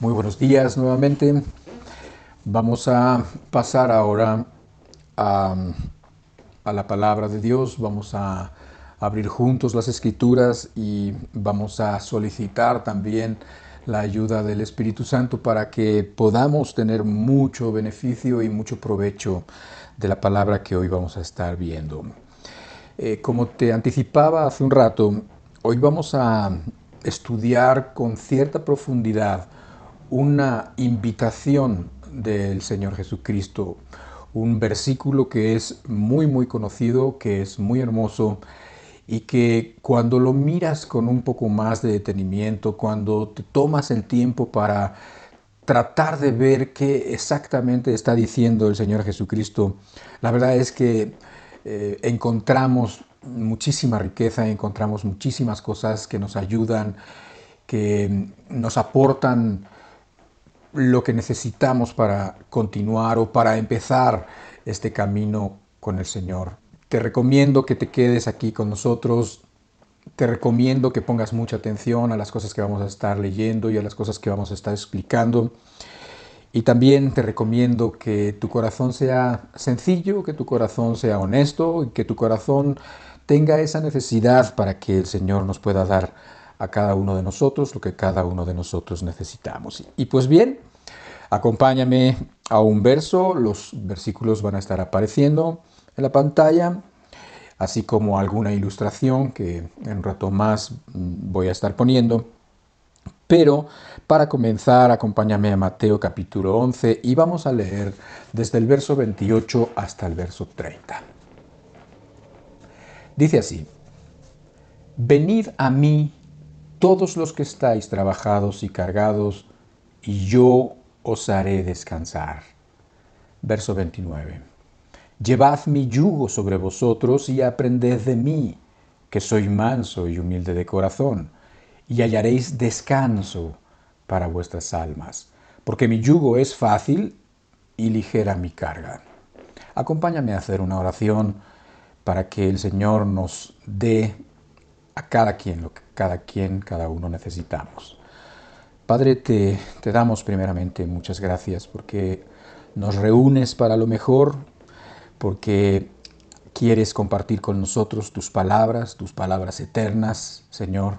Muy buenos días nuevamente. Vamos a pasar ahora a, a la palabra de Dios. Vamos a abrir juntos las escrituras y vamos a solicitar también la ayuda del Espíritu Santo para que podamos tener mucho beneficio y mucho provecho de la palabra que hoy vamos a estar viendo. Como te anticipaba hace un rato, hoy vamos a estudiar con cierta profundidad una invitación del Señor Jesucristo, un versículo que es muy conocido, que es muy hermoso y que cuando lo miras con un poco más de detenimiento, cuando te tomas el tiempo para tratar de ver qué exactamente está diciendo el Señor Jesucristo, la verdad es que encontramos muchísima riqueza, encontramos muchísimas cosas que nos ayudan, que nos aportan lo que necesitamos para continuar o para empezar este camino con el Señor. Te recomiendo que te quedes aquí con nosotros. Te recomiendo que pongas mucha atención a las cosas que vamos a estar leyendo y a las cosas que vamos a estar explicando. Y también te recomiendo que tu corazón sea sencillo, que tu corazón sea honesto y que tu corazón tenga esa necesidad para que el Señor nos pueda dar a cada uno de nosotros lo que cada uno de nosotros necesitamos. Y pues bien, acompáñame a un verso, los versículos van a estar apareciendo en la pantalla, así como alguna ilustración que en un rato más voy a estar poniendo. Pero para comenzar, acompáñame a Mateo capítulo 11 y vamos a leer desde el verso 28 hasta el verso 30. Dice así: Venid a mí todos los que estáis trabajados y cargados, y yo os haré descansar. Verso 29. Llevad mi yugo sobre vosotros y aprended de mí, que soy manso y humilde de corazón, y hallaréis descanso para vuestras almas, porque mi yugo es fácil y ligera mi carga. Acompáñame a hacer una oración para que el Señor nos dé a cada quien lo que cada uno necesitamos. Padre, te damos primeramente muchas gracias porque nos reúnes para lo mejor, porque quieres compartir con nosotros tus palabras eternas, Señor.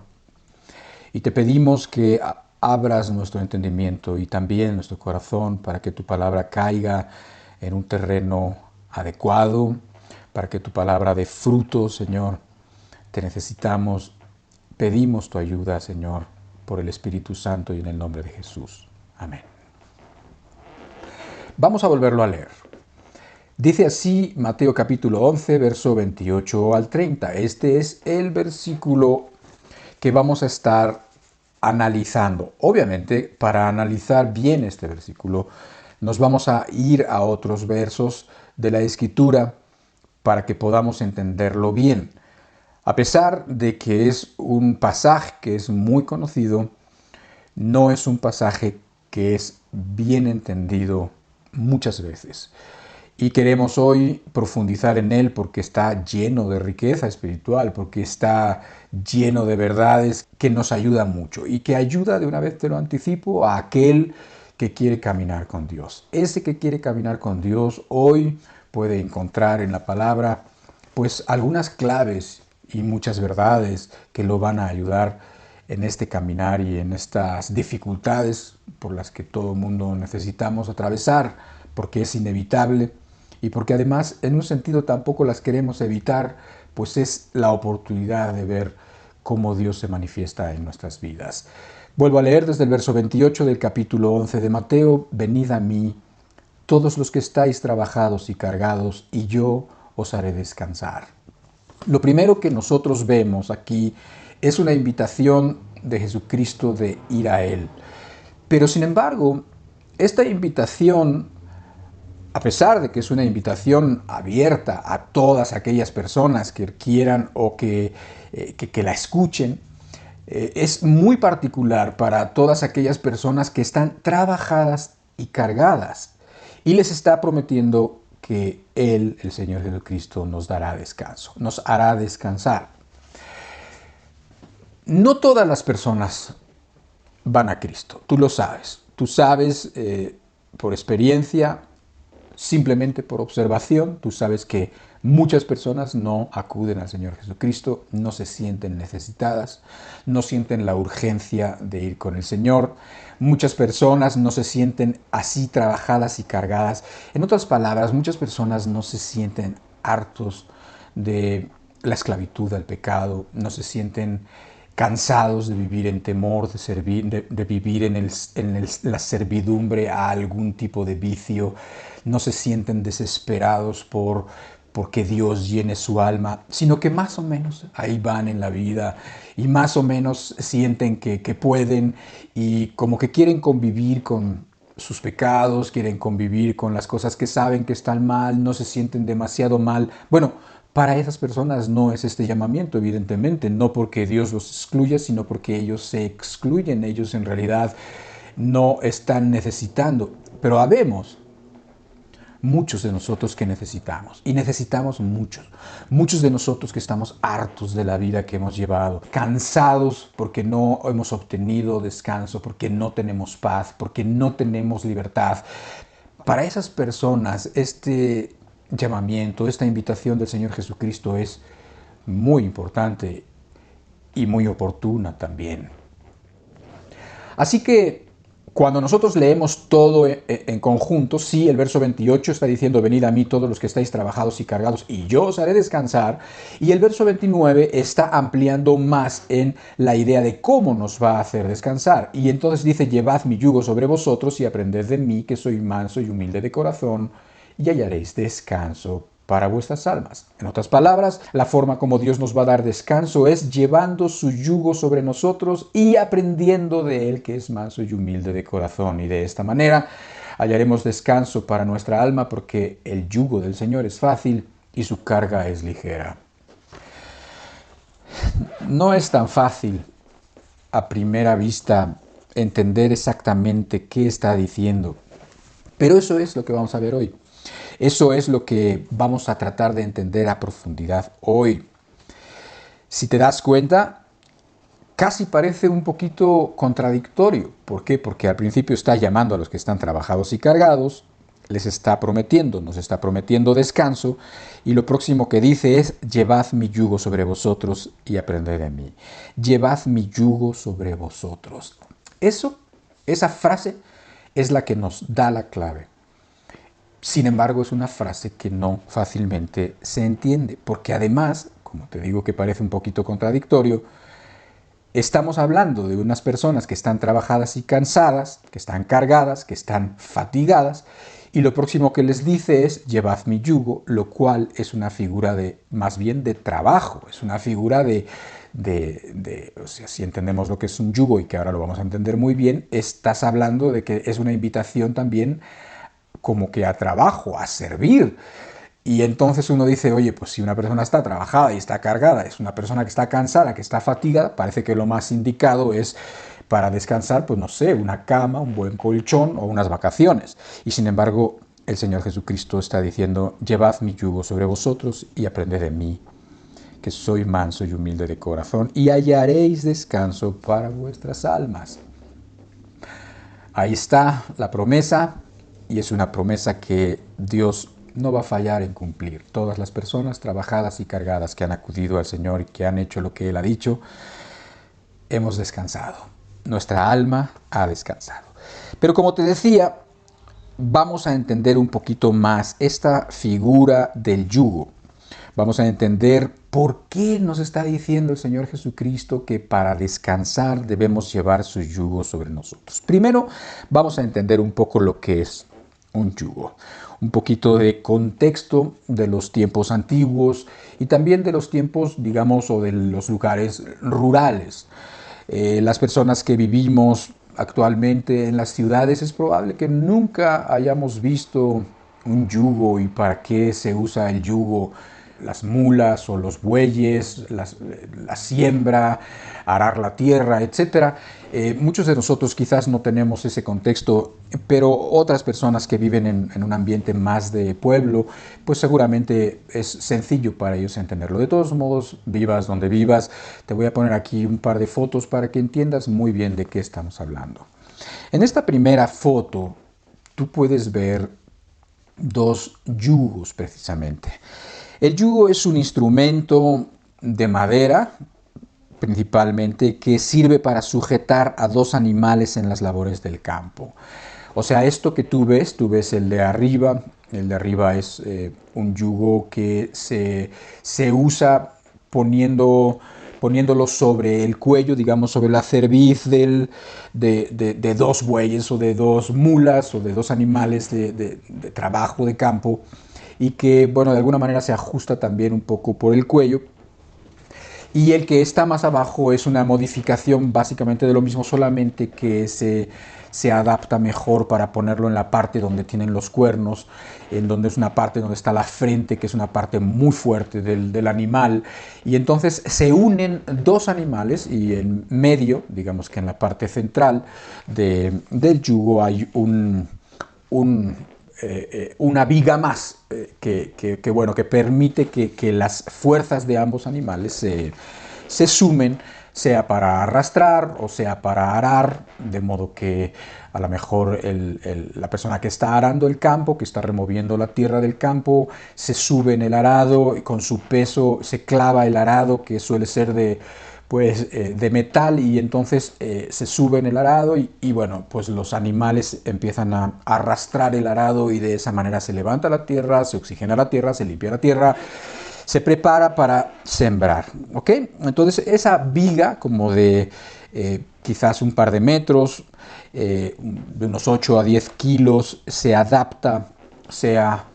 Y te pedimos que abras nuestro entendimiento y también nuestro corazón para que tu palabra caiga en un terreno adecuado, para que tu palabra dé fruto, Señor. Te necesitamos, pedimos tu ayuda, Señor, por el Espíritu Santo y en el nombre de Jesús. Amén. Vamos a volverlo a leer. Dice así Mateo capítulo 11, verso 28 al 30. Este es el versículo que vamos a estar analizando. Obviamente, para analizar bien este versículo, nos vamos a ir a otros versos de la Escritura para que podamos entenderlo bien. A pesar de que es un pasaje que es muy conocido, no es un pasaje que es bien entendido muchas veces. Y queremos hoy profundizar en él porque está lleno de riqueza espiritual, porque está lleno de verdades que nos ayudan mucho y que ayuda, de una vez te lo anticipo, a aquel que quiere caminar con Dios. Ese que quiere caminar con Dios hoy puede encontrar en la palabra pues algunas claves y muchas verdades que lo van a ayudar en este caminar y en estas dificultades por las que todo el mundo necesitamos atravesar, porque es inevitable y porque además en un sentido tampoco las queremos evitar, pues es la oportunidad de ver cómo Dios se manifiesta en nuestras vidas. Vuelvo a leer desde el verso 28 del capítulo 11 de Mateo: Venid a mí, todos los que estáis trabajados y cargados, y yo os haré descansar. Lo primero que nosotros vemos aquí es una invitación de Jesucristo de ir a Él. Pero sin embargo, esta invitación, a pesar de que es una invitación abierta a todas aquellas personas que quieran o que la escuchen, es muy particular para todas aquellas personas que están trabajadas y cargadas. Y les está prometiendo que Él, el Señor Jesucristo, nos dará descanso, nos hará descansar. No todas las personas van a Cristo, tú lo sabes. Tú sabes, por experiencia, simplemente por observación, tú sabes que muchas personas no acuden al Señor Jesucristo, no se sienten necesitadas, no sienten la urgencia de ir con el Señor. Muchas personas no se sienten así trabajadas y cargadas. En otras palabras, muchas personas no se sienten hartos de la esclavitud al pecado, no se sienten cansados de vivir en temor, de vivir en la servidumbre a algún tipo de vicio, no se sienten desesperados porque Dios llene su alma, sino que más o menos ahí van en la vida y más o menos sienten que pueden y como que quieren convivir con sus pecados, quieren convivir con las cosas que saben que están mal, no se sienten demasiado mal. Bueno, para esas personas no es este llamamiento, evidentemente, no porque Dios los excluya, sino porque ellos se excluyen, ellos en realidad no están necesitando. Pero habemos muchos de nosotros que necesitamos, y necesitamos muchos de nosotros que estamos hartos de la vida que hemos llevado, cansados porque no hemos obtenido descanso, porque no tenemos paz, porque no tenemos libertad. Para esas personas, este llamamiento, esta invitación del Señor Jesucristo es muy importante y muy oportuna también. Así que cuando nosotros leemos todo en conjunto, sí, el verso 28 está diciendo, venid a mí todos los que estáis trabajados y cargados, y yo os haré descansar. Y el verso 29 está ampliando más en la idea de cómo nos va a hacer descansar. Y entonces dice, llevad mi yugo sobre vosotros y aprended de mí, que soy manso y humilde de corazón, y hallaréis descanso para vuestras almas. En otras palabras, la forma como Dios nos va a dar descanso es llevando su yugo sobre nosotros y aprendiendo de Él, que es manso y humilde de corazón. Y de esta manera hallaremos descanso para nuestra alma, porque el yugo del Señor es fácil y su carga es ligera. No es tan fácil a primera vista entender exactamente qué está diciendo, pero eso es lo que vamos a ver hoy. Eso es lo que vamos a tratar de entender a profundidad hoy. Si te das cuenta, casi parece un poquito contradictorio. ¿Por qué? Porque al principio está llamando a los que están trabajados y cargados, les está prometiendo, nos está prometiendo descanso, y lo próximo que dice es, llevad mi yugo sobre vosotros y aprended de mí. Llevad mi yugo sobre vosotros. Esa frase es la que nos da la clave. Sin embargo, es una frase que no fácilmente se entiende, porque además, como te digo que parece un poquito contradictorio, estamos hablando de unas personas que están trabajadas y cansadas, que están cargadas, que están fatigadas, y lo próximo que les dice es, llevad mi yugo, lo cual es una figura más bien de trabajo, es una figura o sea, si entendemos lo que es un yugo y que ahora lo vamos a entender muy bien, estás hablando de que es una invitación también como que a trabajo, a servir. Y entonces uno dice, oye, pues si una persona está trabajada y está cargada, es una persona que está cansada, que está fatigada, parece que lo más indicado es para descansar, pues no sé, una cama, un buen colchón o unas vacaciones. Y sin embargo, el Señor Jesucristo está diciendo, llevad mi yugo sobre vosotros y aprended de mí, que soy manso y humilde de corazón, y hallaréis descanso para vuestras almas. Ahí está la promesa. Y es una promesa que Dios no va a fallar en cumplir. Todas las personas trabajadas y cargadas que han acudido al Señor y que han hecho lo que Él ha dicho, hemos descansado. Nuestra alma ha descansado. Pero como te decía, vamos a entender un poquito más esta figura del yugo. Vamos a entender por qué nos está diciendo el Señor Jesucristo que para descansar debemos llevar su yugo sobre nosotros. Primero, vamos a entender un poco lo que es un yugo, un poquito de contexto de los tiempos antiguos y también de los tiempos, digamos, o de los lugares rurales. Las personas que vivimos actualmente en las ciudades es probable que nunca hayamos visto un yugo y para qué se usa el yugo, las mulas o los bueyes, la siembra, arar la tierra, etc. Muchos de nosotros quizás no tenemos ese contexto, pero otras personas que viven en un ambiente más de pueblo, pues seguramente es sencillo para ellos entenderlo. De todos modos, vivas donde vivas, te voy a poner aquí un par de fotos para que entiendas muy bien de qué estamos hablando. En esta primera foto tú puedes ver dos yugos precisamente. El yugo es un instrumento de madera, principalmente, que sirve para sujetar a dos animales en las labores del campo. O sea, esto que tú ves el de arriba. El de arriba es un yugo que se usa poniéndolo sobre el cuello, digamos, sobre la cerviz de dos bueyes o de dos mulas o de dos animales de trabajo de campo, y que, bueno, de alguna manera se ajusta también un poco por el cuello. Y el que está más abajo es una modificación básicamente de lo mismo, solamente que se adapta mejor para ponerlo en la parte donde tienen los cuernos, en donde es una parte donde está la frente, que es una parte muy fuerte del animal. Y entonces se unen dos animales, y en medio, digamos que en la parte central del yugo, hay una viga más bueno, que permite que las fuerzas de ambos animales se sumen, sea para arrastrar o sea para arar, de modo que a lo mejor la persona que está arando el campo, que está removiendo la tierra del campo, se sube en el arado y con su peso se clava el arado, que suele ser de metal, y entonces se sube en el arado y bueno, pues los animales empiezan a arrastrar el arado, y de esa manera se levanta la tierra, se oxigena la tierra, se limpia la tierra, se prepara para sembrar, ¿ok? Entonces esa viga, como de quizás un par de metros, de unos 8 a 10 kilos, se adapta, sea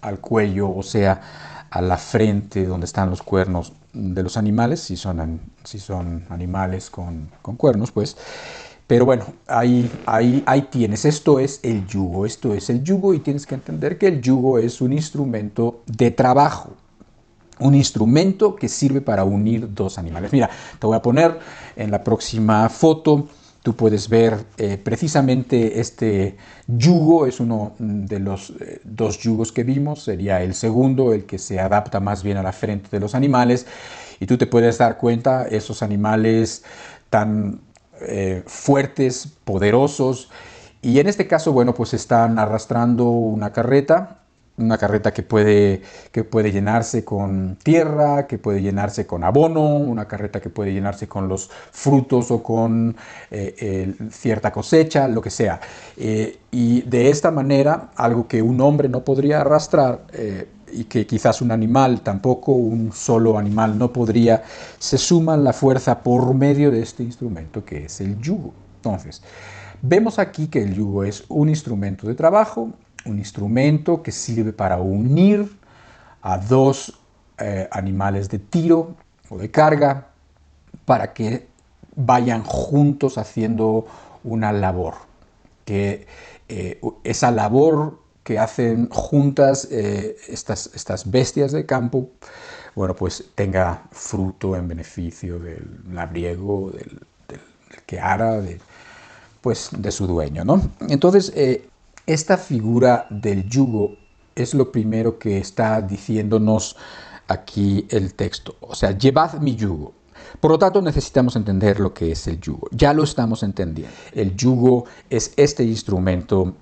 al cuello o sea a la frente donde están los cuernos de los animales, si son animales con cuernos, pues. Pero bueno, ahí tienes, esto es el yugo, y tienes que entender que el yugo es un instrumento de trabajo, un instrumento que sirve para unir dos animales. Mira, te voy a poner en la próxima foto. Tú puedes ver precisamente este yugo, es uno de los dos yugos que vimos, sería el segundo, el que se adapta más bien a la frente de los animales, y tú te puedes dar cuenta, esos animales tan fuertes, poderosos, y en este caso, bueno, pues están arrastrando una carreta que puede llenarse con tierra, que puede llenarse con abono, una carreta que puede llenarse con los frutos o con cierta cosecha, lo que sea. Y de esta manera, algo que un hombre no podría arrastrar, y que quizás un animal tampoco, un solo animal no podría, se suma la fuerza por medio de este instrumento que es el yugo. Entonces, vemos aquí que el yugo es un instrumento de trabajo, un instrumento que sirve para unir a dos animales de tiro o de carga, para que vayan juntos haciendo una labor. Que esa labor que hacen juntas estas bestias de campo, bueno, pues tenga fruto en beneficio del labriego, del que ara, pues de su dueño, ¿no? Entonces, esta figura del yugo es lo primero que está diciéndonos aquí el texto. O sea, llevad mi yugo. Por lo tanto, necesitamos entender lo que es el yugo. Ya lo estamos entendiendo. El yugo es este instrumento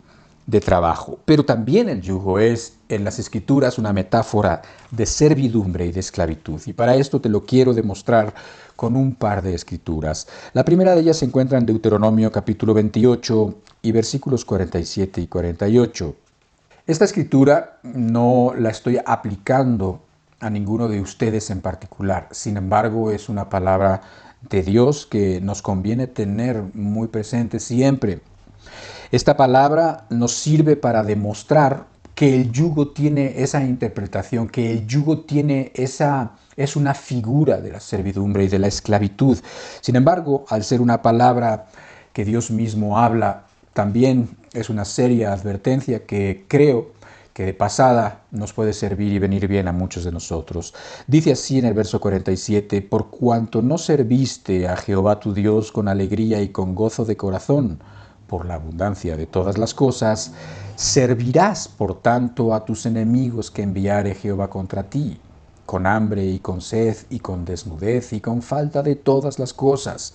de trabajo, pero también el yugo es, en las Escrituras, una metáfora de servidumbre y de esclavitud. Y para esto te lo quiero demostrar con un par de escrituras. La primera de ellas se encuentra en Deuteronomio capítulo 28 y versículos 47 y 48. Esta escritura no la estoy aplicando a ninguno de ustedes en particular. Sin embargo, es una palabra de Dios que nos conviene tener muy presente siempre. Esta palabra nos sirve para demostrar que el yugo tiene esa interpretación, que el yugo tiene es una figura de la servidumbre y de la esclavitud. Sin embargo, al ser una palabra que Dios mismo habla, también es una seria advertencia que creo que de pasada nos puede servir y venir bien a muchos de nosotros. Dice así en el verso 47, por cuanto no serviste a Jehová tu Dios con alegría y con gozo de corazón, por la abundancia de todas las cosas, servirás por tanto a tus enemigos que enviare Jehová contra ti, con hambre y con sed y con desnudez y con falta de todas las cosas.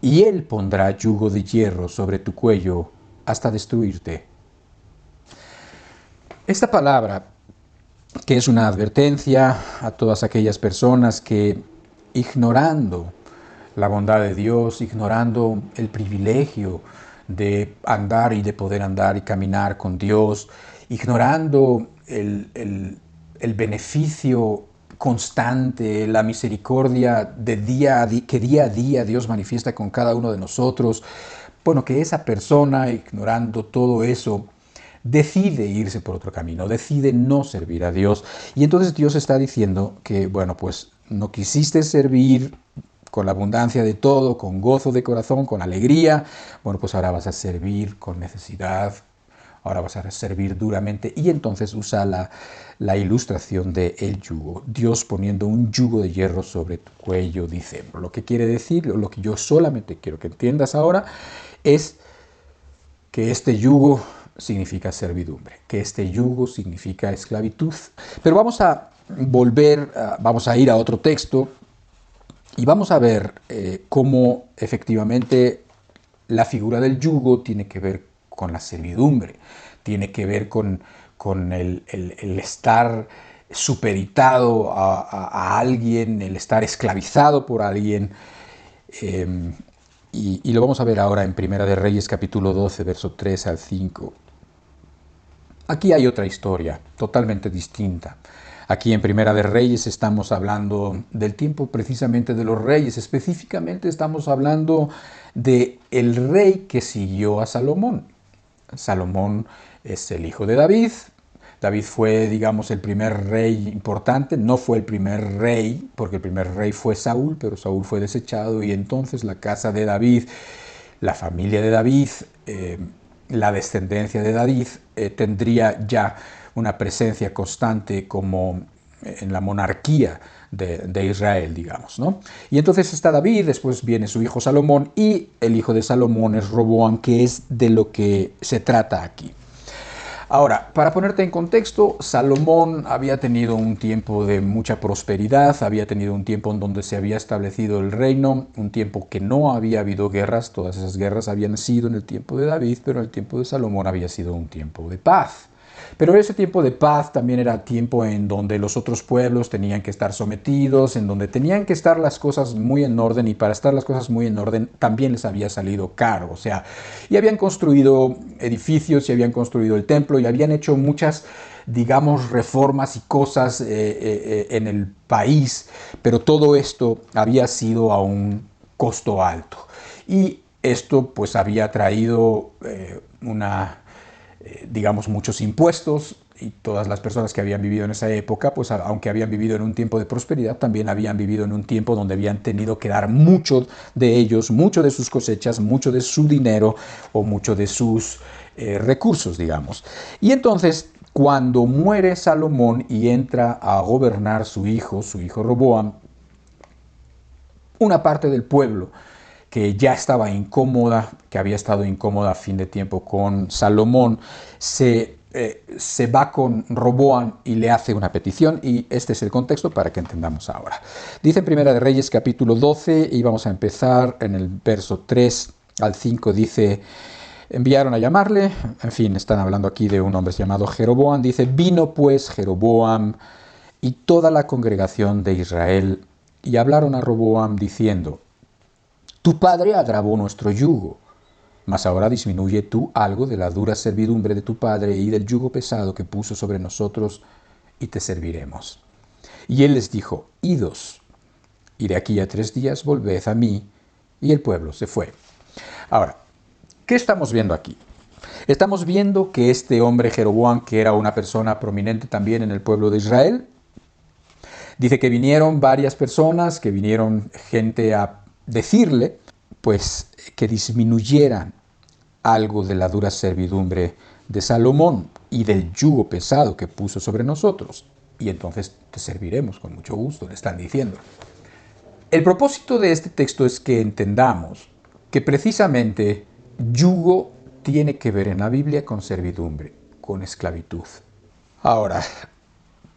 y él pondrá yugo de hierro sobre tu cuello hasta destruirte. Esta palabra, que es una advertencia a todas aquellas personas que, ignorando la bondad de Dios, ignorando el privilegio de andar y de poder andar y caminar con Dios, ignorando el beneficio constante, la misericordia de que día a día Dios manifiesta con cada uno de nosotros, bueno, que esa persona, ignorando todo eso, decide irse por otro camino, decide no servir a Dios. Y entonces Dios está diciendo que, bueno, pues no quisiste servir con la abundancia de todo, con gozo de corazón, con alegría, bueno, pues ahora vas a servir con necesidad, ahora vas a servir duramente. Y entonces usa la ilustración del yugo. Dios poniendo un yugo de hierro sobre tu cuello, dice. Lo que quiere decir, lo que yo solamente quiero que entiendas ahora, es que este yugo significa servidumbre, que este yugo significa esclavitud. Pero vamos a volver, vamos a ir a otro texto y vamos a ver cómo efectivamente la figura del yugo tiene que ver con la servidumbre, tiene que ver con el estar supeditado a alguien, el estar esclavizado por alguien. Y lo vamos a ver ahora en Primera de Reyes capítulo 12, verso 3 al 5. Aquí hay otra historia, totalmente distinta. Aquí en Primera de Reyes estamos hablando del tiempo precisamente de los reyes. Específicamente estamos hablando de el rey que siguió a Salomón. Salomón es el hijo de David. David fue, digamos, el primer rey importante. No fue el primer rey, porque el primer rey fue Saúl, pero Saúl fue desechado y entonces la casa de David, la familia de David, la descendencia de David, tendría ya una presencia constante como en la monarquía de Israel, digamos, ¿no? Y entonces está David, después viene su hijo Salomón y el hijo de Salomón es Roboam, que es de lo que se trata aquí. Ahora, para ponerte en contexto, Salomón había tenido un tiempo de mucha prosperidad, había tenido un tiempo en donde se había establecido el reino, un tiempo que no había habido guerras, todas esas guerras habían sido en el tiempo de David, pero en el tiempo de Salomón había sido un tiempo de paz. Pero ese tiempo de paz también era tiempo en donde los otros pueblos tenían que estar sometidos, en donde tenían que estar las cosas muy en orden, y para estar las cosas muy en orden también les había salido caro. O sea, y habían construido edificios, y habían construido el templo, y habían hecho muchas, digamos, reformas y cosas en el país, pero todo esto había sido a un costo alto. Y esto pues había traído digamos, muchos impuestos, y todas las personas que habían vivido en esa época, pues aunque habían vivido en un tiempo de prosperidad, también habían vivido en un tiempo donde habían tenido que dar mucho de ellos, mucho de sus cosechas, mucho de su dinero o mucho de sus recursos, digamos. Y entonces, cuando muere Salomón y entra a gobernar su hijo Roboam, una parte del pueblo que ya estaba incómoda, que había estado incómoda a fin de tiempo con Salomón, se va con Roboam y le hace una petición, y este es el contexto para que entendamos ahora. Dice en Primera de Reyes capítulo 12, y vamos a empezar en el verso 3 al 5, dice: enviaron a llamarle, en fin, están hablando aquí de un hombre llamado Jeroboam, dice: vino pues Jeroboam y toda la congregación de Israel, y hablaron a Roboam diciendo: tu padre agravó nuestro yugo, mas ahora disminuye tú algo de la dura servidumbre de tu padre y del yugo pesado que puso sobre nosotros, y te serviremos. Y él les dijo: idos, y de aquí a 3 días volved a mí. Y el pueblo se fue. Ahora, ¿qué estamos viendo aquí? Estamos viendo que este hombre Jeroboam, que era una persona prominente también en el pueblo de Israel, dice que vinieron varias personas, que vinieron gente a decirle, pues, que disminuyeran algo de la dura servidumbre de Salomón y del yugo pesado que puso sobre nosotros. Y entonces te serviremos con mucho gusto, le están diciendo. El propósito de este texto es que entendamos que precisamente yugo tiene que ver en la Biblia con servidumbre, con esclavitud. Ahora,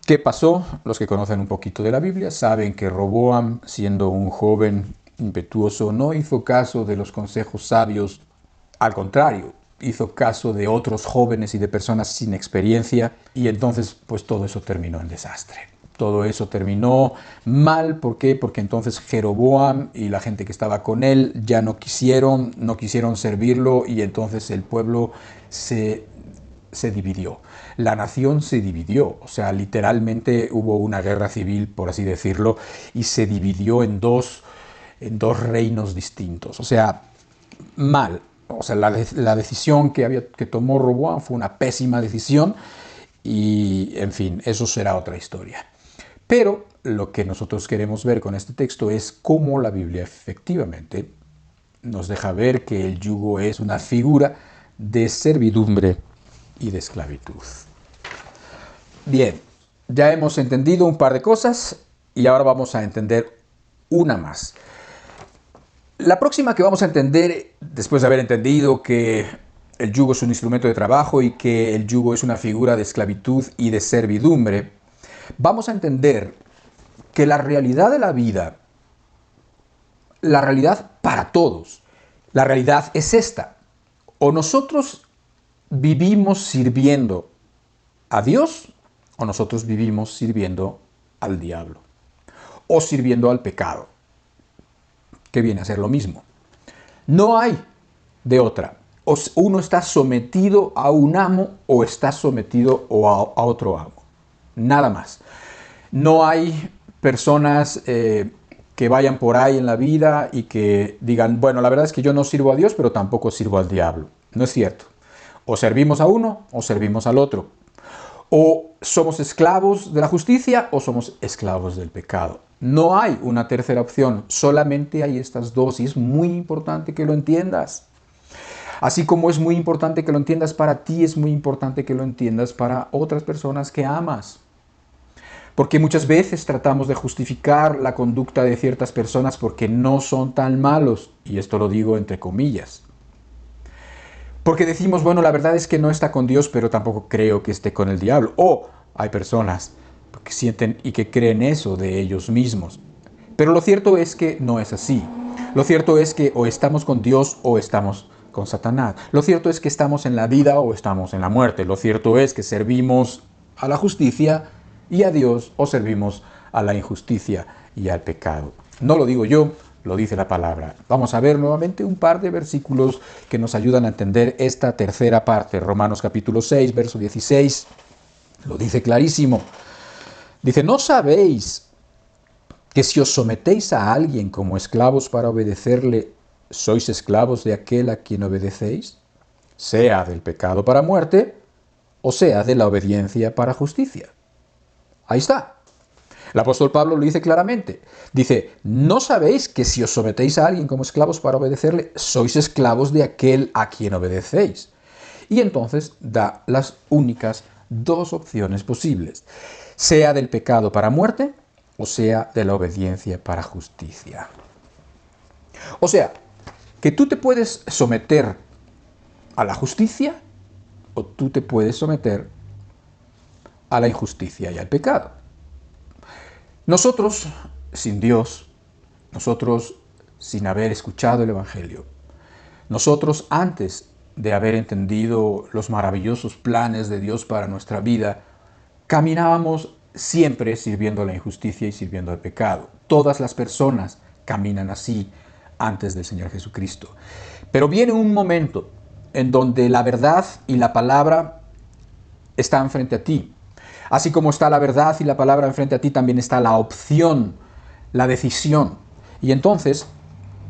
¿qué pasó? Los que conocen un poquito de la Biblia saben que Roboam, siendo un joven impetuoso, no hizo caso de los consejos sabios, al contrario, hizo caso de otros jóvenes y de personas sin experiencia, y entonces pues todo eso terminó en desastre. Todo eso terminó mal. ¿Por qué? Porque entonces Jeroboam y la gente que estaba con él ya no quisieron servirlo, y entonces el pueblo se dividió. La nación se dividió, o sea, literalmente hubo una guerra civil, por así decirlo, y se dividió en dos reinos distintos. O sea, mal. O sea, la decisión que tomó Roboam fue una pésima decisión, y, en fin, eso será otra historia. Pero lo que nosotros queremos ver con este texto es cómo la Biblia efectivamente nos deja ver que el yugo es una figura de servidumbre y de esclavitud. Bien, ya hemos entendido un par de cosas y ahora vamos a entender una más. La próxima que vamos a entender, después de haber entendido que el yugo es un instrumento de trabajo y que el yugo es una figura de esclavitud y de servidumbre, vamos a entender que la realidad de la vida, la realidad para todos, la realidad es esta: o nosotros vivimos sirviendo a Dios, o nosotros vivimos sirviendo al diablo, o sirviendo al pecado, que viene a ser lo mismo. No hay de otra. Uno está sometido a un amo o está sometido a otro amo. Nada más. No hay personas que vayan por ahí en la vida y que digan, bueno, la verdad es que yo no sirvo a Dios, pero tampoco sirvo al diablo. No es cierto. O servimos a uno o servimos al otro. O somos esclavos de la justicia o somos esclavos del pecado. No hay una tercera opción, solamente hay estas dos, y es muy importante que lo entiendas. Así como es muy importante que lo entiendas para ti, es muy importante que lo entiendas para otras personas que amas. Porque muchas veces tratamos de justificar la conducta de ciertas personas porque no son tan malos, y esto lo digo entre comillas. Porque decimos, bueno, la verdad es que no está con Dios, pero tampoco creo que esté con el diablo. O hay personas que sienten y que creen eso de ellos mismos. Pero lo cierto es que no es así. Lo cierto es que o estamos con Dios o estamos con Satanás. Lo cierto es que estamos en la vida o estamos en la muerte. Lo cierto es que servimos a la justicia y a Dios, o servimos a la injusticia y al pecado. No lo digo yo, lo dice la palabra. Vamos a ver nuevamente un par de versículos que nos ayudan a entender esta tercera parte. Romanos capítulo 6, verso 16, lo dice clarísimo. Dice, ¿no sabéis que si os sometéis a alguien como esclavos para obedecerle, sois esclavos de aquel a quien obedecéis? Sea del pecado para muerte, o sea de la obediencia para justicia. Ahí está. El apóstol Pablo lo dice claramente. Dice, ¿no sabéis que si os sometéis a alguien como esclavos para obedecerle, sois esclavos de aquel a quien obedecéis? Y entonces da las únicas dos opciones posibles. Sea del pecado para muerte, o sea de la obediencia para justicia. O sea, que tú te puedes someter a la justicia, o tú te puedes someter a la injusticia y al pecado. Nosotros, sin Dios, nosotros sin haber escuchado el Evangelio, nosotros antes de haber entendido los maravillosos planes de Dios para nuestra vida, caminábamos siempre sirviendo a la injusticia y sirviendo al pecado. Todas las personas caminan así antes del Señor Jesucristo. Pero viene un momento en donde la verdad y la palabra están frente a ti. Así como está la verdad y la palabra enfrente a ti, también está la opción, la decisión. Y entonces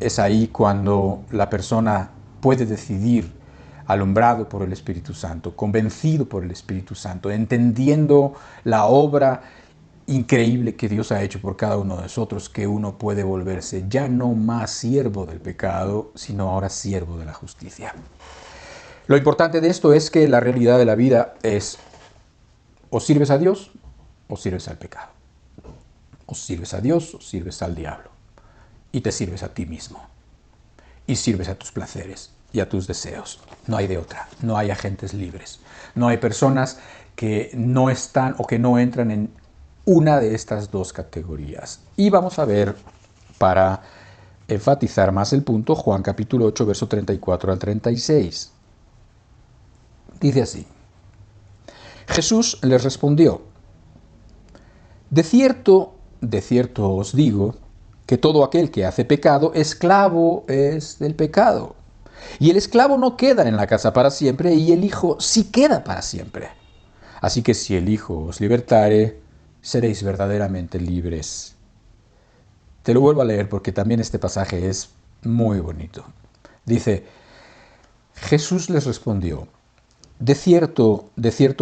es ahí cuando la persona puede decidir, alumbrado por el Espíritu Santo, convencido por el Espíritu Santo, entendiendo la obra increíble que Dios ha hecho por cada uno de nosotros, que uno puede volverse ya no más siervo del pecado, sino ahora siervo de la justicia. Lo importante de esto es que la realidad de la vida es: o sirves a Dios o sirves al pecado. O sirves a Dios o sirves al diablo. Y te sirves a ti mismo. Y sirves a tus placeres y a tus deseos. No hay de otra. No hay agentes libres. No hay personas que no están o que no entran en una de estas dos categorías. Y vamos a ver, para enfatizar más el punto, Juan capítulo 8, verso 34 al 36. Dice así: Jesús les respondió: de cierto os digo, que todo aquel que hace pecado, esclavo es del pecado. Y el esclavo no queda en la casa para siempre, y el Hijo sí queda para siempre. Así que si el Hijo os libertare, seréis verdaderamente libres. Te lo vuelvo a leer porque también este pasaje es muy bonito. Dice: Jesús les respondió: de cierto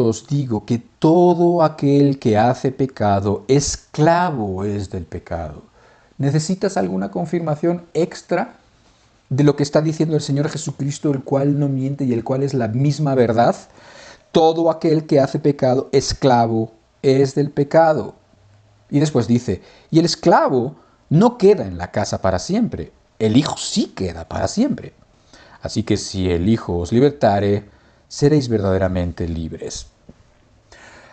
os digo que todo aquel que hace pecado, esclavo es del pecado. ¿Necesitas alguna confirmación extra de lo que está diciendo el Señor Jesucristo, el cual no miente y el cual es la misma verdad? Todo aquel que hace pecado, esclavo es del pecado. Y después dice: y el esclavo no queda en la casa para siempre, el Hijo sí queda para siempre. Así que si el Hijo os libertare, seréis verdaderamente libres.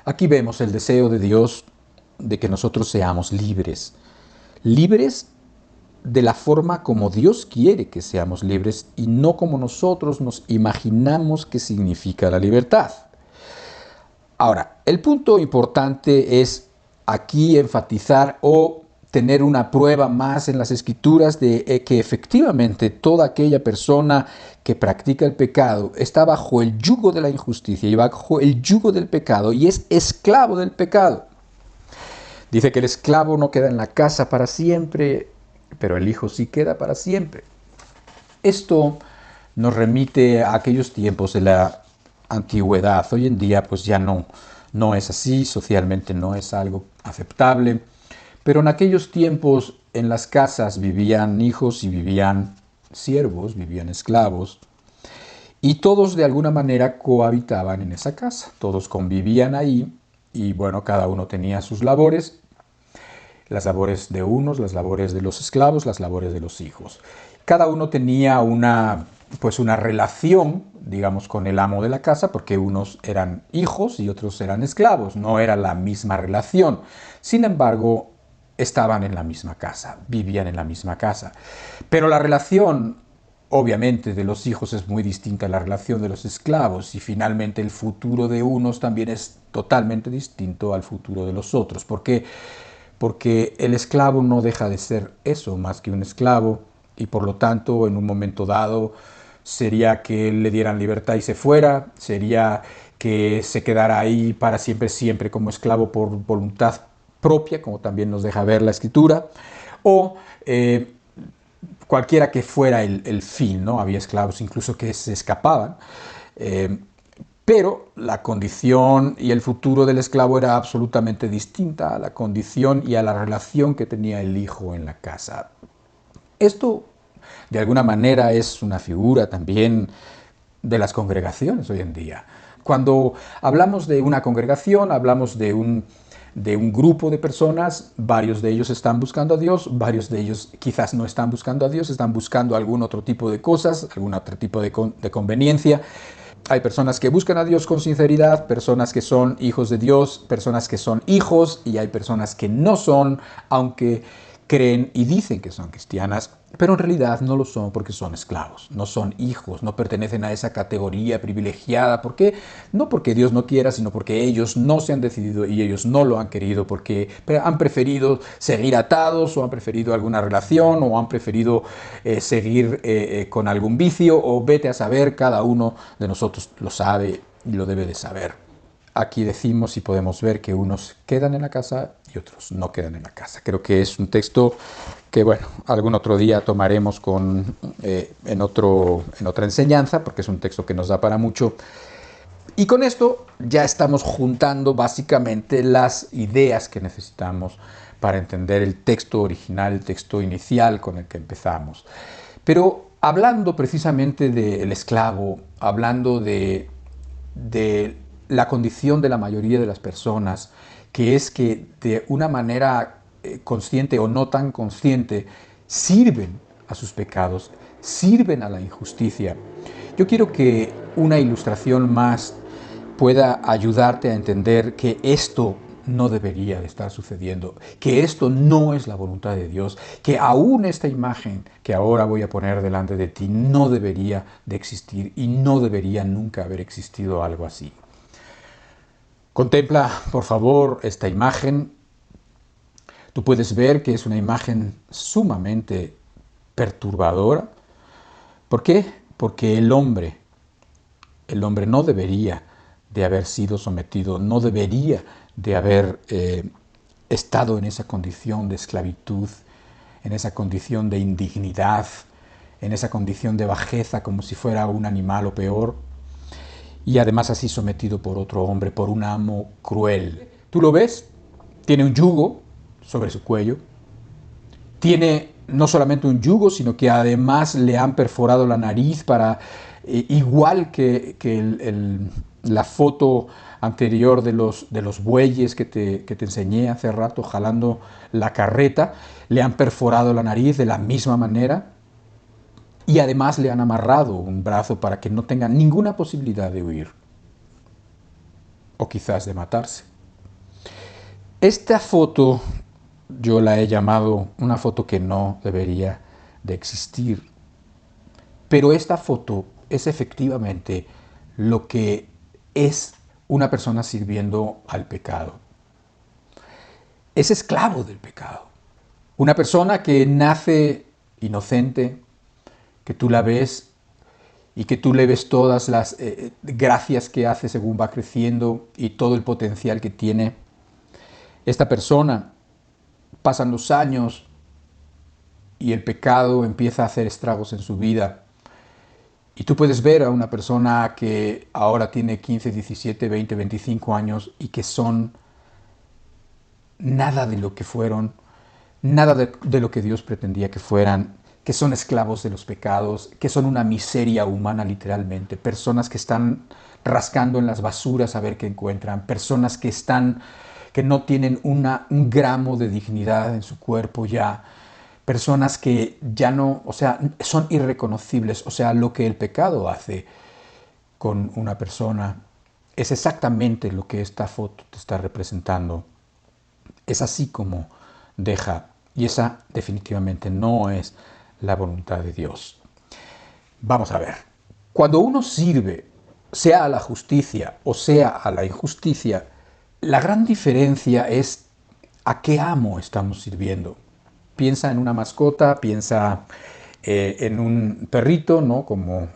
Aquí vemos el deseo de Dios de que nosotros seamos libres. Libres de la forma como Dios quiere que seamos libres y no como nosotros nos imaginamos que significa la libertad. Ahora, el punto importante es aquí enfatizar o tener una prueba más en las Escrituras de que efectivamente toda aquella persona que practica el pecado está bajo el yugo de la injusticia y bajo el yugo del pecado y es esclavo del pecado. Dice que el esclavo no queda en la casa para siempre, pero el Hijo sí queda para siempre. Esto nos remite a aquellos tiempos de la antigüedad. Hoy en día pues ya no es así, socialmente no es algo aceptable. Pero en aquellos tiempos en las casas vivían hijos y vivían siervos, vivían esclavos. Y todos de alguna manera cohabitaban en esa casa. Todos convivían ahí y bueno, cada uno tenía sus labores. Las labores de unos, las labores de los esclavos, las labores de los hijos. Cada uno tenía una relación, digamos, con el amo de la casa, porque unos eran hijos y otros eran esclavos. No era la misma relación. Sin embargo, estaban en la misma casa, vivían en la misma casa. Pero la relación, obviamente, de los hijos es muy distinta a la relación de los esclavos y finalmente el futuro de unos también es totalmente distinto al futuro de los otros. ¿Por qué? Porque el esclavo no deja de ser eso, más que un esclavo, y por lo tanto, en un momento dado, sería que le dieran libertad y se fuera, sería que se quedara ahí para siempre, siempre como esclavo por voluntad propia, como también nos deja ver la Escritura, o cualquiera que fuera el fin, ¿no? Había esclavos incluso que se escapaban, pero la condición y el futuro del esclavo era absolutamente distinta a la condición y a la relación que tenía el hijo en la casa. Esto, de alguna manera, es una figura también de las congregaciones hoy en día. Cuando hablamos de una congregación, hablamos de un grupo de personas, varios de ellos están buscando a Dios, varios de ellos quizás no están buscando a Dios, están buscando algún otro tipo de cosas, algún otro tipo de conveniencia. Hay personas que buscan a Dios con sinceridad, personas que son hijos de Dios, personas que son hijos, y hay personas que no son, aunque creen y dicen que son cristianas, pero en realidad no lo son porque son esclavos, no son hijos, no pertenecen a esa categoría privilegiada. ¿Por qué? No porque Dios no quiera, sino porque ellos no se han decidido y ellos no lo han querido, porque han preferido seguir atados o han preferido alguna relación o han preferido seguir con algún vicio, o vete a saber, cada uno de nosotros lo sabe y lo debe de saber. Aquí decimos y podemos ver que unos quedan en la casa y otros no quedan en la casa. Creo que es un texto que, bueno, algún otro día tomaremos en otra enseñanza, porque es un texto que nos da para mucho. Y con esto ya estamos juntando básicamente las ideas que necesitamos para entender el texto original, el texto inicial con el que empezamos. Pero hablando precisamente del esclavo, hablando de la condición de la mayoría de las personas, que es que de una manera consciente o no tan consciente sirven a sus pecados, sirven a la injusticia. Yo quiero que una ilustración más pueda ayudarte a entender que esto no debería de estar sucediendo, que esto no es la voluntad de Dios, que aún esta imagen que ahora voy a poner delante de ti no debería de existir y no debería nunca haber existido algo así. Contempla, por favor, esta imagen. Tú puedes ver que es una imagen sumamente perturbadora. ¿Por qué? Porque el hombre no debería de haber sido sometido, no debería de haber estado en esa condición de esclavitud, en esa condición de indignidad, en esa condición de bajeza, como si fuera un animal o peor, y además así sometido por otro hombre, por un amo cruel. ¿Tú lo ves? Tiene un yugo sobre su cuello, tiene no solamente un yugo, sino que además le han perforado la nariz para, igual que la foto anterior de los bueyes que te enseñé hace rato, jalando la carreta, le han perforado la nariz de la misma manera y además le han amarrado un brazo para que no tenga ninguna posibilidad de huir o quizás de matarse. Esta foto yo la he llamado una foto que no debería de existir. Pero esta foto es efectivamente lo que es una persona sirviendo al pecado. Es esclavo del pecado. Una persona que nace inocente, que tú la ves y que tú le ves todas las gracias que hace según va creciendo y todo el potencial que tiene. Esta persona, pasan los años y el pecado empieza a hacer estragos en su vida. Y tú puedes ver a una persona que ahora tiene 15, 17, 20, 25 años y que son nada de lo que fueron, nada de lo que Dios pretendía que fueran, que son esclavos de los pecados, que son una miseria humana literalmente, personas que están rascando en las basuras a ver qué encuentran, personas que no tienen un gramo de dignidad en su cuerpo ya, personas que ya no, o sea, son irreconocibles, o sea, lo que el pecado hace con una persona es exactamente lo que esta foto te está representando. Es así como deja, y esa definitivamente no es la voluntad de Dios. Vamos a ver, cuando uno sirve, sea a la justicia o sea a la injusticia, la gran diferencia es a qué amo estamos sirviendo. Piensa en una mascota, piensa en un perrito, ¿no? Como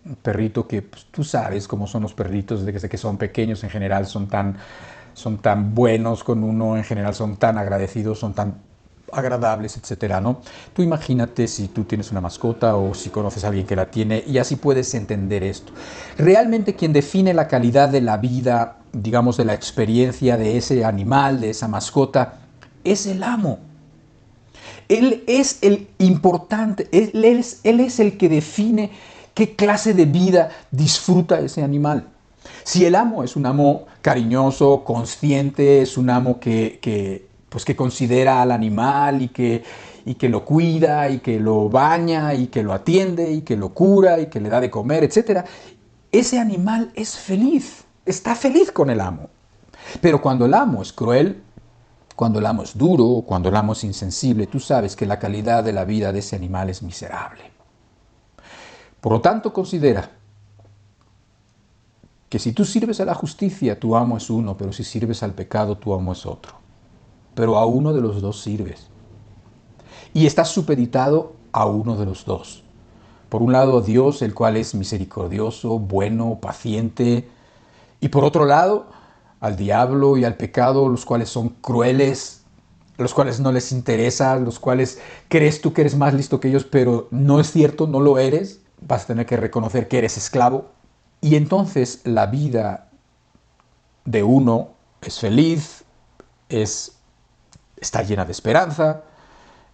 un perrito que pues, tú sabes cómo son los perritos desde que son pequeños, en general son tan buenos con uno, en general son tan agradecidos, son tan agradables, etcétera, ¿no? Tú imagínate si tú tienes una mascota o si conoces a alguien que la tiene y así puedes entender esto. Realmente quien define la calidad de la vida, digamos, de la experiencia de ese animal, de esa mascota, es el amo. Él es el importante, él es el que define qué clase de vida disfruta ese animal. Si el amo es un amo cariñoso, consciente, es un amo que considera al animal y que lo cuida y que lo baña y que lo atiende y que lo cura y que le da de comer, etc., ese animal es feliz, está feliz con el amo. Pero cuando el amo es cruel, cuando el amo es duro, cuando el amo es insensible, tú sabes que la calidad de la vida de ese animal es miserable. Por lo tanto, considera que si tú sirves a la justicia, tu amo es uno, pero si sirves al pecado, tu amo es otro. Pero a uno de los dos sirves. Y estás supeditado a uno de los dos. Por un lado, a Dios, el cual es misericordioso, bueno, paciente. Y por otro lado, al diablo y al pecado, los cuales son crueles, los cuales no les interesa, los cuales crees tú que eres más listo que ellos, pero no es cierto, no lo eres. Vas a tener que reconocer que eres esclavo. Y entonces la vida de uno es feliz, está llena de esperanza,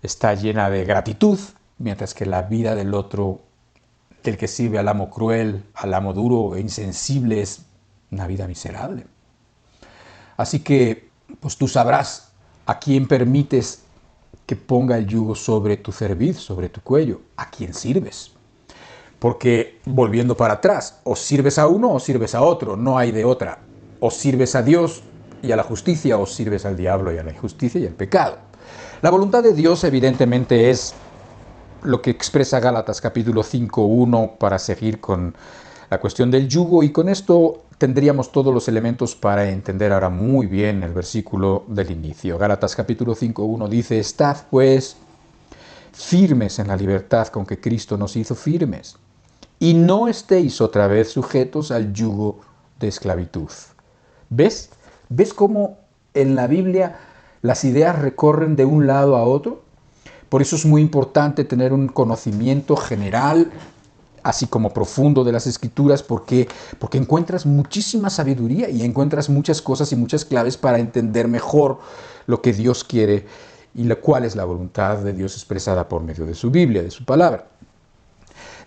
está llena de gratitud, mientras que la vida del otro, del que sirve al amo cruel, al amo duro e insensible, es una vida miserable. Así que, pues tú sabrás a quién permites que ponga el yugo sobre tu cerviz, sobre tu cuello, a quién sirves. Porque, volviendo para atrás, o sirves a uno o sirves a otro, no hay de otra. O sirves a Dios y a la justicia, o sirves al diablo y a la injusticia y al pecado. La voluntad de Dios evidentemente es lo que expresa Gálatas capítulo 5:1 para seguir con la cuestión del yugo, y con esto tendríamos todos los elementos para entender ahora muy bien el versículo del inicio. Gálatas capítulo 5:1 dice: estad pues firmes en la libertad con que Cristo nos hizo firmes, y no estéis otra vez sujetos al yugo de esclavitud. ¿Ves? ¿Ves cómo en la Biblia las ideas recorren de un lado a otro? Por eso es muy importante tener un conocimiento general, así como profundo de las Escrituras, porque encuentras muchísima sabiduría y encuentras muchas cosas y muchas claves para entender mejor lo que Dios quiere y cuál es la voluntad de Dios expresada por medio de su Biblia, de su palabra.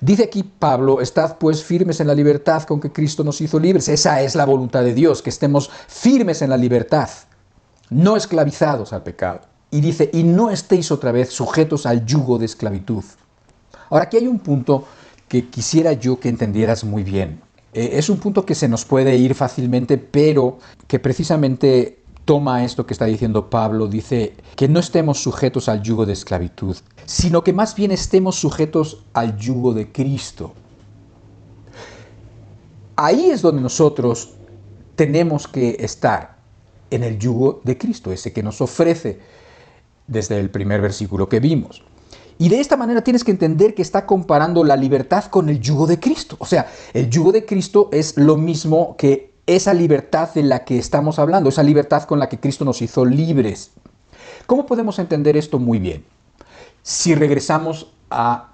Dice aquí Pablo: estad pues firmes en la libertad con que Cristo nos hizo libres. Esa es la voluntad de Dios, que estemos firmes en la libertad, no esclavizados al pecado. Y dice: y no estéis otra vez sujetos al yugo de esclavitud. Ahora, aquí hay un punto que quisiera yo que entendieras muy bien. Es un punto que se nos puede ir fácilmente, pero que precisamente toma esto que está diciendo Pablo. Dice que no estemos sujetos al yugo de esclavitud, sino que más bien estemos sujetos al yugo de Cristo. Ahí es donde nosotros tenemos que estar, en el yugo de Cristo, ese que nos ofrece desde el primer versículo que vimos. Y de esta manera tienes que entender que está comparando la libertad con el yugo de Cristo. O sea, el yugo de Cristo es lo mismo que esa libertad de la que estamos hablando, esa libertad con la que Cristo nos hizo libres. ¿Cómo podemos entender esto muy bien? Si regresamos a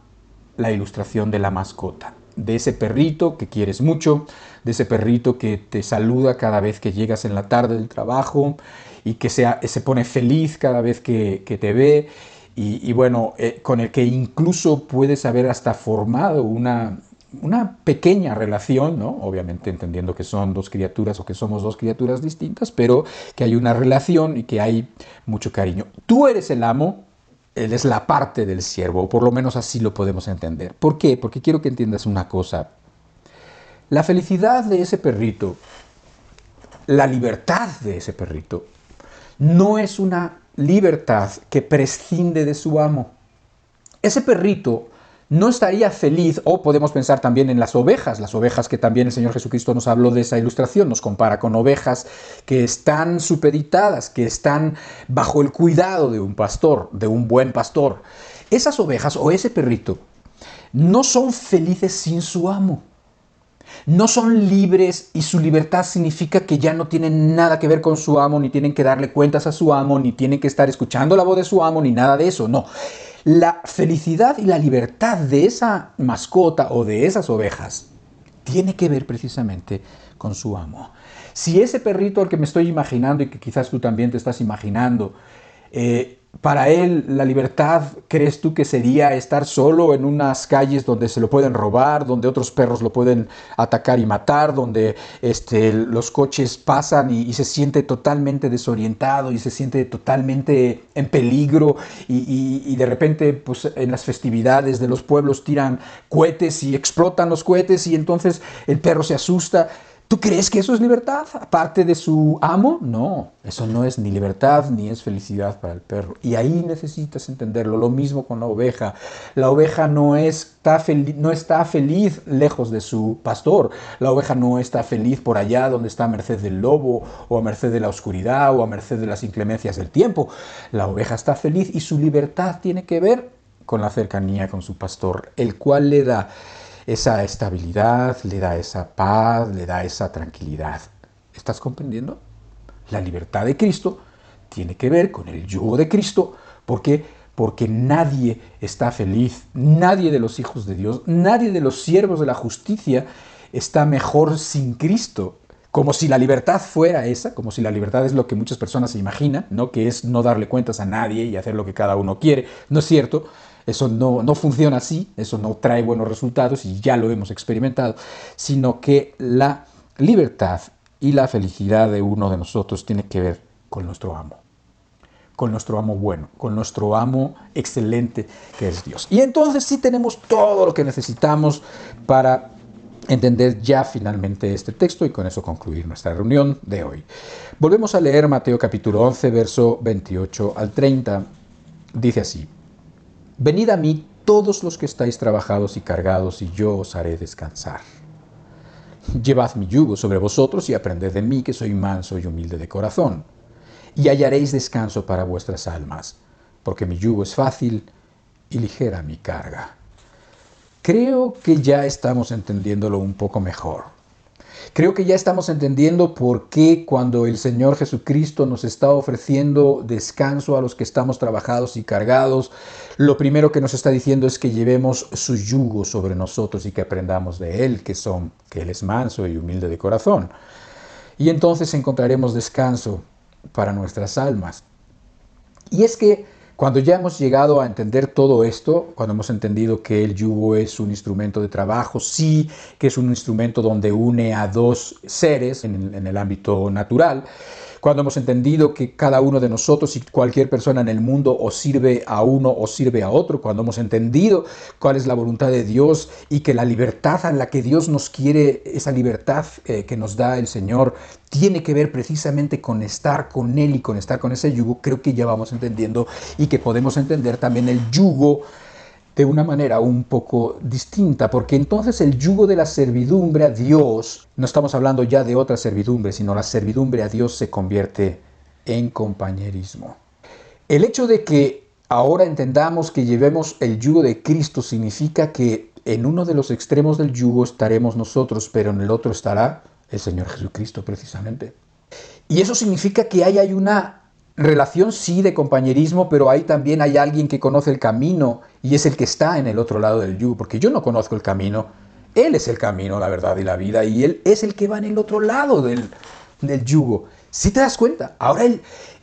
la ilustración de la mascota, de ese perrito que quieres mucho, de ese perrito que te saluda cada vez que llegas en la tarde del trabajo y que se pone feliz cada vez que te ve, y bueno, con el que incluso puedes haber hasta formado una pequeña relación, ¿no? Obviamente entendiendo que son dos criaturas o que somos dos criaturas distintas, pero que hay una relación y que hay mucho cariño. Tú eres el amo, él es la parte del siervo, o por lo menos así lo podemos entender. ¿Por qué? Porque quiero que entiendas una cosa. La felicidad de ese perrito, la libertad de ese perrito, no es una libertad que prescinde de su amo. Ese perrito no estaría feliz, o podemos pensar también en las ovejas que también el Señor Jesucristo nos habló de esa ilustración, nos compara con ovejas que están supeditadas, que están bajo el cuidado de un pastor, de un buen pastor. Esas ovejas o ese perrito no son felices sin su amo. No son libres, y su libertad significa que ya no tienen nada que ver con su amo, ni tienen que darle cuentas a su amo, ni tienen que estar escuchando la voz de su amo, ni nada de eso, no. La felicidad y la libertad de esa mascota o de esas ovejas tiene que ver precisamente con su amo. Si ese perrito al que me estoy imaginando y que quizás tú también te estás imaginando, para él la libertad, ¿crees tú que sería estar solo en unas calles donde se lo pueden robar, donde otros perros lo pueden atacar y matar, donde los coches pasan y se siente totalmente desorientado y se siente totalmente en peligro, y de repente pues, en las festividades de los pueblos tiran cohetes y explotan los cohetes y entonces el perro se asusta? ¿Tú crees que eso es libertad, aparte de su amo? No, eso no es ni libertad ni es felicidad para el perro. Y ahí necesitas entenderlo. Lo mismo con la oveja. La oveja no está feliz lejos de su pastor. La oveja no está feliz por allá donde está a merced del lobo, o a merced de la oscuridad, o a merced de las inclemencias del tiempo. La oveja está feliz y su libertad tiene que ver con la cercanía con su pastor, el cual le da esa estabilidad, le da esa paz, le da esa tranquilidad. ¿Estás comprendiendo? La libertad de Cristo tiene que ver con el yugo de Cristo. ¿Por qué? Porque nadie está feliz, nadie de los hijos de Dios, nadie de los siervos de la justicia está mejor sin Cristo. Como si la libertad fuera esa, como si la libertad es lo que muchas personas se imaginan, ¿no? Que es no darle cuentas a nadie y hacer lo que cada uno quiere. No es cierto. Eso no funciona así, eso no trae buenos resultados y ya lo hemos experimentado, sino que la libertad y la felicidad de uno de nosotros tiene que ver con nuestro amo bueno, con nuestro amo excelente que es Dios. Y entonces sí tenemos todo lo que necesitamos para entender ya finalmente este texto y con eso concluir nuestra reunión de hoy. Volvemos a leer Mateo capítulo 11, verso 28 al 30. Dice así: Venid a mí todos los que estáis trabajados y cargados, y yo os haré descansar. Llevad mi yugo sobre vosotros y aprended de mí, que soy manso y humilde de corazón, y hallaréis descanso para vuestras almas, porque mi yugo es fácil y ligera mi carga. Creo que ya estamos entendiéndolo un poco mejor. Creo que ya estamos entendiendo por qué cuando el Señor Jesucristo nos está ofreciendo descanso a los que estamos trabajados y cargados, lo primero que nos está diciendo es que llevemos su yugo sobre nosotros y que aprendamos de Él, que Él es manso y humilde de corazón. Y entonces encontraremos descanso para nuestras almas. Y es que cuando ya hemos llegado a entender todo esto, cuando hemos entendido que el yugo es un instrumento de trabajo, sí, que es un instrumento donde une a dos seres en el ámbito natural, cuando hemos entendido que cada uno de nosotros y cualquier persona en el mundo o sirve a uno o sirve a otro, cuando hemos entendido cuál es la voluntad de Dios y que la libertad a la que Dios nos quiere, esa libertad que nos da el Señor, tiene que ver precisamente con estar con Él y con estar con ese yugo, creo que ya vamos entendiendo y que podemos entender también el yugo de una manera un poco distinta, porque entonces el yugo de la servidumbre a Dios, no estamos hablando ya de otra servidumbre, sino la servidumbre a Dios se convierte en compañerismo. El hecho de que ahora entendamos que llevemos el yugo de Cristo significa que en uno de los extremos del yugo estaremos nosotros, pero en el otro estará el Señor Jesucristo precisamente. Y eso significa que ahí hay una relación sí de compañerismo, pero ahí también hay alguien que conoce el camino y es el que está en el otro lado del yugo, porque yo no conozco el camino, Él es el camino, la verdad y la vida, y Él es el que va en el otro lado del yugo. Si te das cuenta, ahora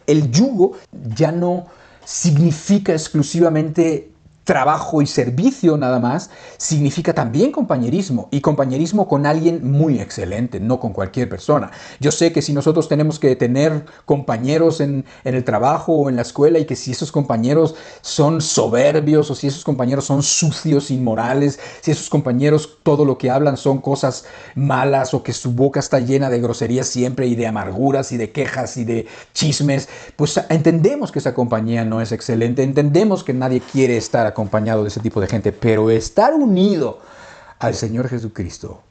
el yugo ya no significa exclusivamente trabajo y servicio nada más, significa también compañerismo, y compañerismo con alguien muy excelente, no con cualquier persona. Yo sé que si nosotros tenemos que tener compañeros en el trabajo o en la escuela, y que si esos compañeros son soberbios, o si esos compañeros son sucios, inmorales, si esos compañeros todo lo que hablan son cosas malas, o que su boca está llena de groserías siempre, y de amarguras, y de quejas, y de chismes, pues entendemos que esa compañía no es excelente, entendemos que nadie quiere estar acompañado de ese tipo de gente, pero estar unido al Señor Jesucristo,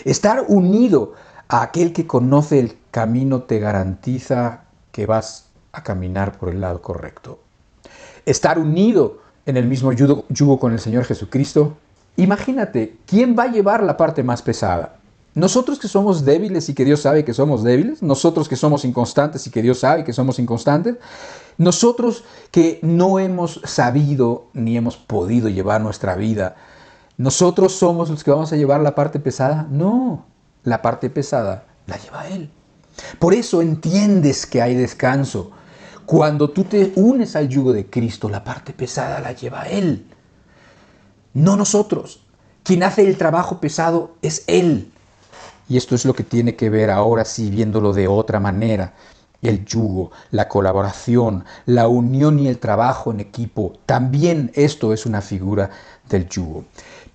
estar unido a aquel que conoce el camino, te garantiza que vas a caminar por el lado correcto. Estar unido en el mismo yugo con el Señor Jesucristo, imagínate, ¿quién va a llevar la parte más pesada? Nosotros que somos débiles y que Dios sabe que somos débiles, nosotros que somos inconstantes y que Dios sabe que somos inconstantes, nosotros que no hemos sabido ni hemos podido llevar nuestra vida, ¿nosotros somos los que vamos a llevar la parte pesada? No, la parte pesada la lleva Él. Por eso entiendes que hay descanso. Cuando tú te unes al yugo de Cristo, la parte pesada la lleva Él, no nosotros. Quien hace el trabajo pesado es Él. Y esto es lo que tiene que ver ahora sí, viéndolo de otra manera. El yugo, la colaboración, la unión y el trabajo en equipo. También esto es una figura del yugo.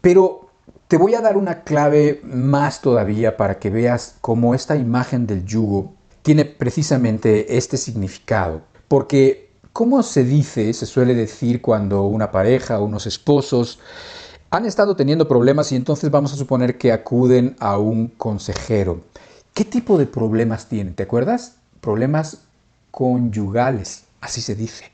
Pero te voy a dar una clave más todavía para que veas cómo esta imagen del yugo tiene precisamente este significado. Porque, ¿cómo se suele decir cuando una pareja o unos esposos han estado teniendo problemas y entonces vamos a suponer que acuden a un consejero? ¿Qué tipo de problemas tienen? ¿Te acuerdas? Problemas conyugales, así se dice.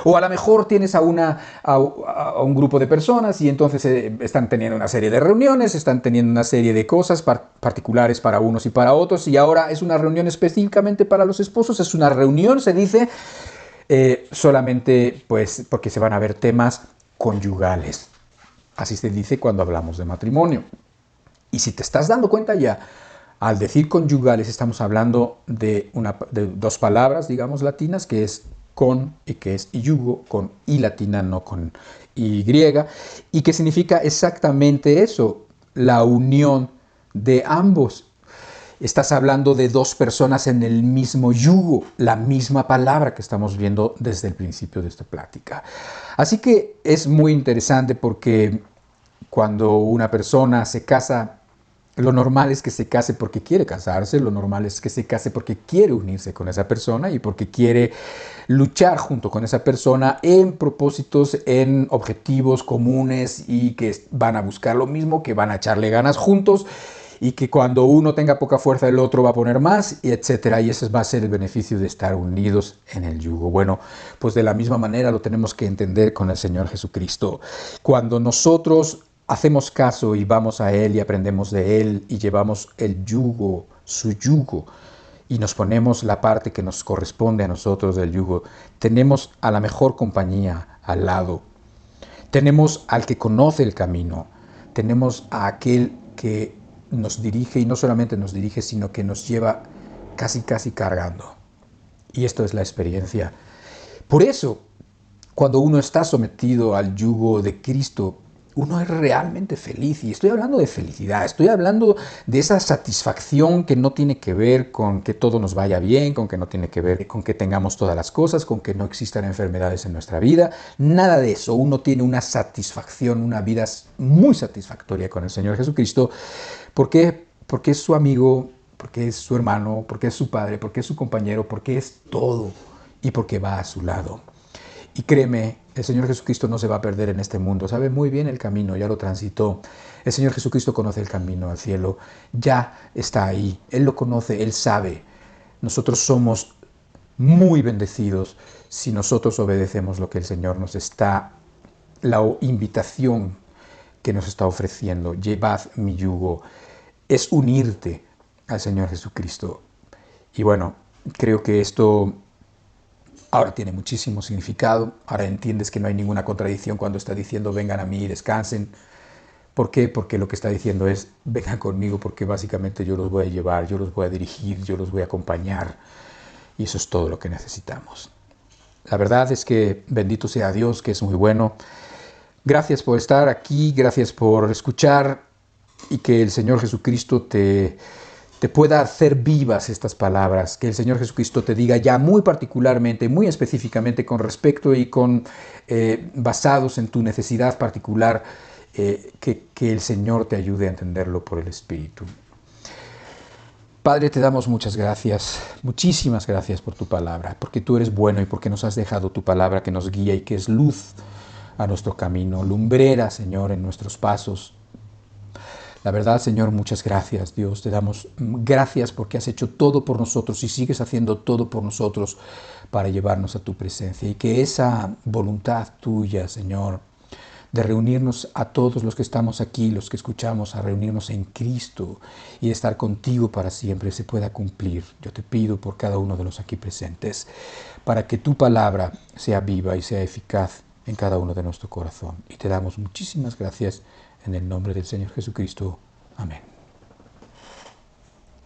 O a lo mejor tienes a un grupo de personas y entonces están teniendo una serie de reuniones, están teniendo una serie de cosas particulares para unos y para otros, y ahora es una reunión específicamente para los esposos, es una reunión, se dice, solamente pues porque se van a ver temas conyugales. Así se dice cuando hablamos de matrimonio. Y si te estás dando cuenta ya, al decir conyugales estamos hablando de dos palabras, digamos, latinas, que es con y que es yugo, con y latina, no con y griega, y que significa exactamente eso, la unión de ambos. Estás hablando de dos personas en el mismo yugo, la misma palabra que estamos viendo desde el principio de esta plática. Así que es muy interesante porque Cuando una persona se casa, lo normal es que se case porque quiere casarse, lo normal es que se case porque quiere unirse con esa persona y porque quiere luchar junto con esa persona en propósitos, en objetivos comunes y que van a buscar lo mismo, que van a echarle ganas juntos y que cuando uno tenga poca fuerza el otro va a poner más, y etcétera. Y ese va a ser el beneficio de estar unidos en el yugo. Bueno, pues de la misma manera lo tenemos que entender con el Señor Jesucristo. Cuando nosotros hacemos caso y vamos a Él y aprendemos de Él y llevamos el yugo, su yugo, y nos ponemos la parte que nos corresponde a nosotros del yugo, tenemos a la mejor compañía al lado. Tenemos al que conoce el camino. Tenemos a aquel que nos dirige, y no solamente nos dirige, sino que nos lleva casi cargando. Y esto es la experiencia. Por eso, cuando uno está sometido al yugo de Cristo, uno es realmente feliz. Y estoy hablando de felicidad, estoy hablando de esa satisfacción que no tiene que ver con que todo nos vaya bien, con que no tiene que ver con que tengamos todas las cosas, con que no existan enfermedades en nuestra vida. Nada de eso. Uno tiene una satisfacción, una vida muy satisfactoria con el Señor Jesucristo. ¿Por qué? Porque es su amigo, porque es su hermano, porque es su padre, porque es su compañero, porque es todo y porque va a su lado. Y créeme, el Señor Jesucristo no se va a perder en este mundo. Sabe muy bien el camino, ya lo transitó. El Señor Jesucristo conoce el camino al cielo. Ya está ahí. Él lo conoce, Él sabe. Nosotros somos muy bendecidos si nosotros obedecemos lo que el Señor nos está, la invitación que nos está ofreciendo. Llevad mi yugo. Es unirte al Señor Jesucristo. Y bueno, creo que esto ahora tiene muchísimo significado. Ahora entiendes que no hay ninguna contradicción cuando está diciendo vengan a mí y descansen. ¿Por qué? Porque lo que está diciendo es vengan conmigo porque básicamente yo los voy a llevar, yo los voy a dirigir, yo los voy a acompañar. Y eso es todo lo que necesitamos. La verdad es que bendito sea Dios, que es muy bueno. Gracias por estar aquí, gracias por escuchar y que el Señor Jesucristo te pueda hacer vivas estas palabras, que el Señor Jesucristo te diga ya muy particularmente, muy específicamente con respecto y basados en tu necesidad particular, que el Señor te ayude a entenderlo por el Espíritu. Padre, te damos muchas gracias, muchísimas gracias por tu palabra, porque tú eres bueno y porque nos has dejado tu palabra que nos guía y que es luz a nuestro camino, lumbrera, Señor, en nuestros pasos. La verdad, Señor, muchas gracias, Dios. Te damos gracias porque has hecho todo por nosotros y sigues haciendo todo por nosotros para llevarnos a tu presencia. Y que esa voluntad tuya, Señor, de reunirnos a todos los que estamos aquí, los que escuchamos, a reunirnos en Cristo y estar contigo para siempre, se pueda cumplir. Yo te pido por cada uno de los aquí presentes, para que tu palabra sea viva y sea eficaz en cada uno de nuestro corazón. Y te damos muchísimas gracias en el nombre del Señor Jesucristo. Amén.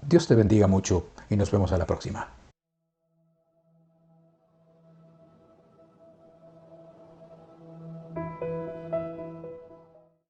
Dios te bendiga mucho y nos vemos a la próxima.